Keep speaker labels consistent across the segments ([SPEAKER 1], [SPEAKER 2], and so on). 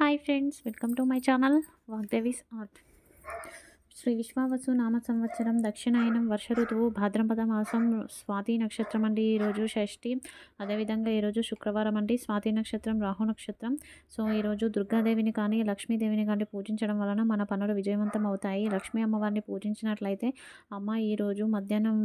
[SPEAKER 1] Hi friends, welcome to my channel Vagdevi's art. శ్రీ విశ్వావసు నామ సంవత్సరం దక్షిణాయనం వర్ష ఋతువు భాద్రపద మాసం స్వాతి నక్షత్రం అండి. ఈరోజు షష్ఠి, అదేవిధంగా ఈరోజు శుక్రవారం అండి. స్వాతి నక్షత్రం రాహు నక్షత్రం. సో ఈరోజు దుర్గాదేవిని కానీ లక్ష్మీదేవిని కానీ పూజించడం వలన మన పనులు విజయవంతం అవుతాయి. లక్ష్మీ అమ్మవారిని పూజించినట్లయితే అమ్మ ఈరోజు మధ్యాహ్నం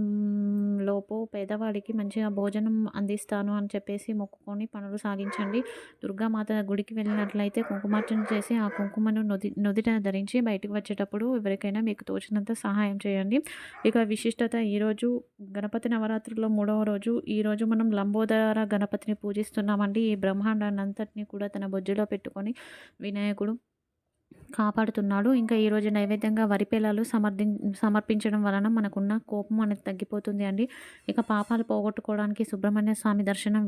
[SPEAKER 1] లోపు పేదవాడికి మంచిగా భోజనం అందిస్తాను అని చెప్పేసి మొక్కుకొని పనులు సాగించండి. దుర్గామాత గుడికి వెళ్ళినట్లయితే కుంకుమార్చన చేసి ఆ కుంకుమను నుదిట ధరించి బయటకు వచ్చేటప్పుడు ఎవరికైనా మీకు తోచినంత సహాయం చేయండి. ఇక విశిష్టత, ఈరోజు గణపతి నవరాత్రుల్లో 3వ రోజు. ఈరోజు మనం లంబోదర గణపతిని పూజిస్తున్నామండి. ఈ బ్రహ్మాండాన్ని అంతటినీ కూడా తన బొజ్జులో పెట్టుకొని వినాయకుడు కాపాడుతున్నాడు. ఇంకా ఈరోజు నైవేద్యంగా వరి పేలాలు సమర్పించడం వలన మనకున్న కోపం అనేది తగ్గిపోతుంది అండి. ఇక పాపాలు పోగొట్టుకోవడానికి సుబ్రహ్మణ్య స్వామి దర్శనం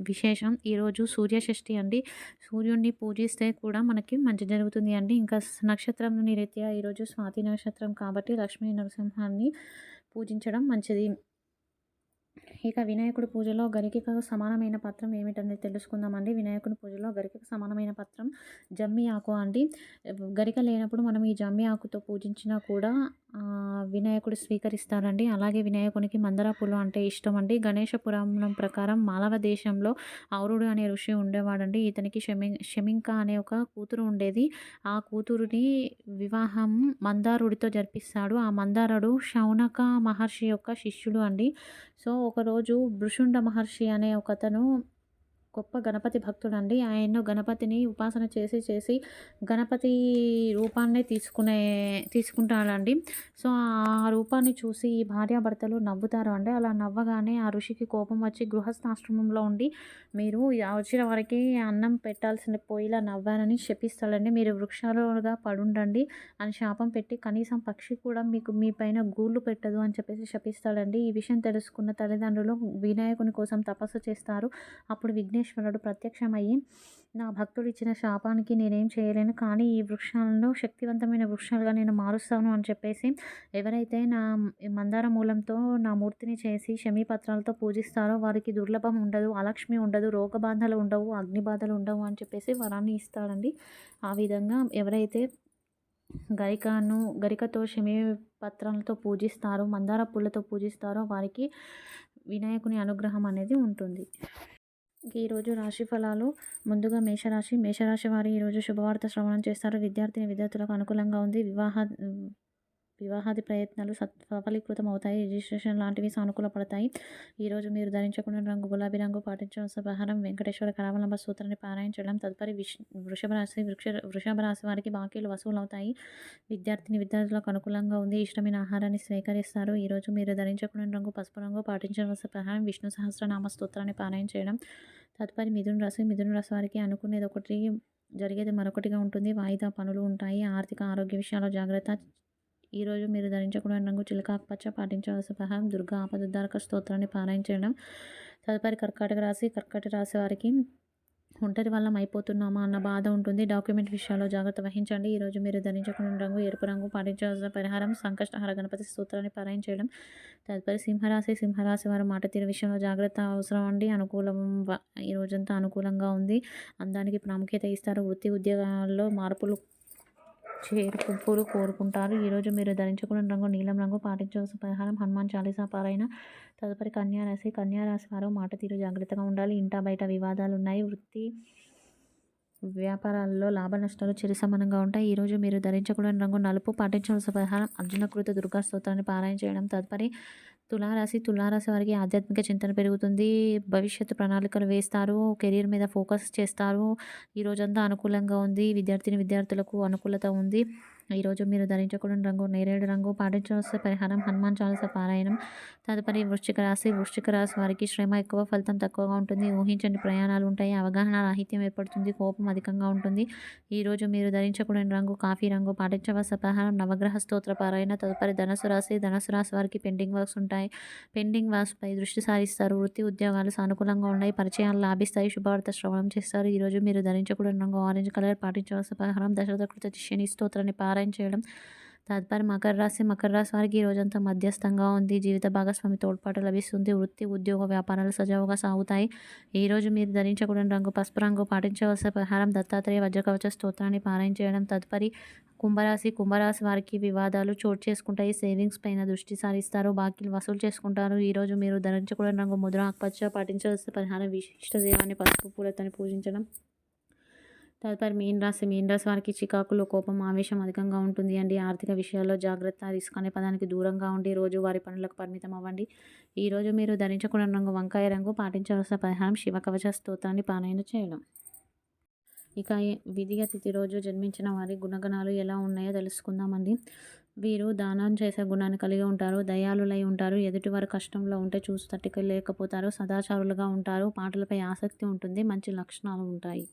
[SPEAKER 1] విశేషం. ఈరోజు సూర్యషష్ఠి అండి. సూర్యుడిని పూజిస్తే కూడా మనకి మంచి జరుగుతుంది అండి. ఇంకా నక్షత్రం రీత్యా ఈరోజు స్వాతి నక్షత్రం కాబట్టి లక్ష్మీ నరసింహాన్ని పూజించడం మంచిది. ఇక వినాయకుడి పూజలో గరికకు సమానమైన పత్రం ఏమిటనేది తెలుసుకుందామండి. వినాయకుడి పూజలో గరికకు సమానమైన పత్రం జమ్మి ఆకు అండి. గరిక లేనప్పుడు మనం ఈ జమ్మి ఆకుతో పూజించినా కూడా వినాయకుడు స్వీకరిస్తారండి. అలాగే వినాయకునికి మందార పూలు అంటే ఇష్టం అండి. గణేష పురాణం ప్రకారం మాలవ దేశంలో ఔరుడు అనే ఋషి ఉండేవాడండి. ఇతనికి షమింక అనే ఒక కూతురు ఉండేది. ఆ కూతురుని వివాహం మందారుడితో జరిపిస్తాడు. ఆ మందారుడు శౌనక మహర్షి యొక్క శిష్యుడు అండి. సో ఒకరోజు భృషుండ మహర్షి అనే ఒకతను గొప్ప గణపతి భక్తుడండి. ఆయన గణపతిని ఉపాసన చేసి చేసి గణపతి రూపాన్ని తీసుకుంటాడండి. సో ఆ రూపాన్ని చూసి ఈ భార్యాభర్తలు నవ్వుతారు అండి. అలా నవ్వగానే ఆ ఋషికి కోపం వచ్చి గృహస్థాశ్రమంలో ఉండి మీరు వచ్చిన వారికి అన్నం పెట్టాల్సిన పోయిలా నవ్వానని శపిస్తాడండి. మీరు వృక్షాలుగా పడుండండి అని శాపం పెట్టి కనీసం పక్షి కూడా మీ పైన గూళ్ళు పెట్టదు అని చెప్పేసి శపిస్తాడండి. ఈ విషయం తెలుసుకున్న తల్లిదండ్రులు వినాయకుని కోసం తపస్సు చేస్తారు. అప్పుడు విఘ్నేశ్వరుడు ప్రత్యక్షమయ్యి, నా భక్తుడు ఇచ్చిన శాపానికి నేనేం చేయలేను, కానీ ఈ వృక్షాలను శక్తివంతమైన వృక్షాలుగా నేను మారుస్తాను అని చెప్పేసి ఎవరైతే నా మందార మూలంతో నా మూర్తిని చేసి శమీపత్రాలతో పూజిస్తారో వారికి దుర్లభం ఉండదు, అలక్ష్మి ఉండదు, రోగబాధలు ఉండవు, అగ్నిబాధలు ఉండవు అని చెప్పేసి వరాన్ని ఇస్తాడండి. ఆ విధంగా ఎవరైతే గరికతో శమీ పత్రాలతో పూజిస్తారో, మందార పూలతో పూజిస్తారో వారికి వినాయకుని అనుగ్రహం అనేది ఉంటుంది. ఈరోజు రాశి ఫలాలు. ముందుగా మేషరాశి వారు ఈరోజు శుభవార్త శ్రవణం చేస్తారు. విద్యార్థులకు అనుకూలంగా ఉంది. వివాహాది ప్రయత్నాలు సఫలీకృతం అవుతాయి. రిజిస్ట్రేషన్ లాంటివి సానుకూలపడతాయి. ఈరోజు మీరు ధరించకుండా రంగు గులాబీ రంగు పాటించవలసిన ప్రహారం వెంకటేశ్వర కరావలంబ సూత్రాన్ని పారాయణ చేయడం. తదుపరి వృషభ రాశి వారికి బాకీలు వసూలవుతాయి. విద్యార్థులకు అనుకూలంగా ఉంది. ఇష్టమైన ఆహారాన్ని స్వీకరిస్తారు. ఈరోజు మీరు ధరించకుండా రంగు పసుపు రంగు పాటించవలసిన ప్రహారం విష్ణు సహస్రనామ స్తోత్రాన్ని పారాయణ చేయడం. తదుపరి మిథున రాశి వారికి అనుకునేది ఒకటి, జరిగేది మరొకటిగా ఉంటుంది. వాయిదా పనులు ఉంటాయి. ఆర్థిక ఆరోగ్య విషయాల్లో జాగ్రత్త. ఈరోజు మీరు ధరించకూడని రంగు చిలకాకుపచ్చ పాటించవలసిన ప్రహారం దుర్గా ఆపదుద్ధారక స్తోత్రాన్ని పారాయణ చేయడం. తదుపరి కర్కాటక రాశి వారికి ఒంటరి వాళ్ళం అయిపోతున్నామా అన్న బాధ ఉంటుంది. డాక్యుమెంట్ విషయాల్లో జాగ్రత్త వహించండి. ఈరోజు మీరు ధరించకూడని రంగు ఎరుపు రంగు పాటించవలసిన పరిహారం సంకష్టహర గణపతి స్తోత్రాన్ని పారాయణ చేయడం. తదుపరి సింహరాశి వారు మాట తీరు విషయంలో జాగ్రత్త అవసరం అండి. ఈ రోజంతా అనుకూలంగా ఉంది. అందానికి ప్రాముఖ్యత ఇస్తారు. వృత్తి ఉద్యోగాల్లో మార్పులు చేర్పులు కోరుకుంటారు. ఈరోజు మీరు ధరించకూడని రంగు నీలం రంగు పాటించవలసిన పరిహారం హనుమాన్ చాలీసా పారాయణ. తదుపరి కన్యారాశి వారు మాట తీరు జాగ్రత్తగా ఉండాలి. ఇంటా బయట వివాదాలు ఉన్నాయి. వృత్తి వ్యాపారాల్లో లాభ నష్టాలు సమానంగా ఉంటాయి. ఈరోజు మీరు ధరించకూడని రంగు నలుపు పాటించవలసిన పరిహారం అర్జునకృత దుర్గా స్తోత్రాన్ని పారాయణ చేయడం. తదుపరి తులారాశి వారికి ఆధ్యాత్మిక చింతన పెరుగుతుంది. భవిష్యత్తు ప్రణాళికలు వేస్తారు. కెరీర్ మీద ఫోకస్ చేస్తారు. ఈ రోజంతా అనుకూలంగా ఉంది. విద్యార్థులకు అనుకూలత ఉంది. ఈరోజు మీరు ధరించకూడని రంగు నేరేడు రంగు పాటించవలసిన పరిహారం హనుమాన్ చాలీసా పారాయణం. తదుపరి వృశ్చిక రాశి వారికి శ్రమ ఎక్కువ, ఫలితం తక్కువగా ఉంటుంది. ఊహించని ప్రయాణాలు ఉంటాయి. అవగాహన రాహిత్యం ఏర్పడుతుంది. కోపం అధికంగా ఉంటుంది. ఈరోజు మీరు ధరించకూడని రంగు కాఫీ రంగు పాటించవలసిన పరిహారం నవగ్రహ స్తోత్ర పారాయణ. తదుపరి ధనుసు రాశి వారికి పెండింగ్ వర్క్స్ ఉంటాయి. పెండింగ్ వర్క్స్పై దృష్టి సారిస్తారు. వృత్తి ఉద్యోగాలు సానుకూలంగా ఉన్నాయి. పరిచయాలు లాభిస్తాయి. శుభవార్త శ్రవణం చేస్తారు. ఈరోజు మీరు ధరించకూడని రంగు ఆరెంజ్ కలర్ పాటించవలసిన పరిహారం దశరథకృత శని స్తోత్రాన్ని పారాయణ చేయడం. తదుపరి మకర రాశి వారికి ఈ రోజంతా మధ్యస్థంగా ఉంది. జీవిత భాగస్వామి తోడ్పాటు లభిస్తుంది. వృత్తి, ఉద్యోగ, వ్యాపారాలు సజావుగా సాగుతాయి. ఈరోజు మీరు ధరించకూడని రంగు పసుపు రంగు. పాటించవలసిన పరిహారం దత్తాత్రేయ వజ్రకవచ స్తోత్రాన్ని పారాయణ చేయడం. తదుపరి కుంభరాశి వారికి వివాదాలు చోటు చేసుకుంటాయి. సేవింగ్స్ పైన దృష్టి సారిస్తారు. బాకీలు వసూలు చేసుకుంటారు. ఈరోజు మీరు ధరించకూడని రంగు ముద్ర ఆకుపచ్చ. పాటించవలసిన పరిహారం విశిష్ట దైవాన్ని పసుపు పూలతోని పూజించడం. తదుపరి మీన రాశి వారికి చికాకులు, కోపం, ఆవేశం అధికంగా ఉంటుంది అండి. ఆర్థిక విషయాల్లో జాగ్రత్త. రిస్క్ అనే పదానికి దూరంగా ఉండి రోజువారి పనులకు పరిమితం అవ్వండి. ఈరోజు మీరు ధరించకూడని రంగు వంకాయ రంగు. పాటించవలసిన పరిహారం శివకవచ స్తోత్రాన్ని పారాయణ చేయడం. ఇక విధిగా తిథి రోజు జన్మించిన వారి గుణగణాలు ఎలా ఉన్నాయో తెలుసుకుందామండి. వీరు దానం చేసే గుణాన్ని కలిగి ఉంటారు. దయాళులై ఉంటారు. ఎదుటివారు కష్టంలో ఉంటే చూసి తట్టుకోలేకపోతారు. సదాచారులుగా ఉంటారు. పాటలపై ఆసక్తి ఉంటుంది. మంచి లక్షణాలు ఉంటాయి.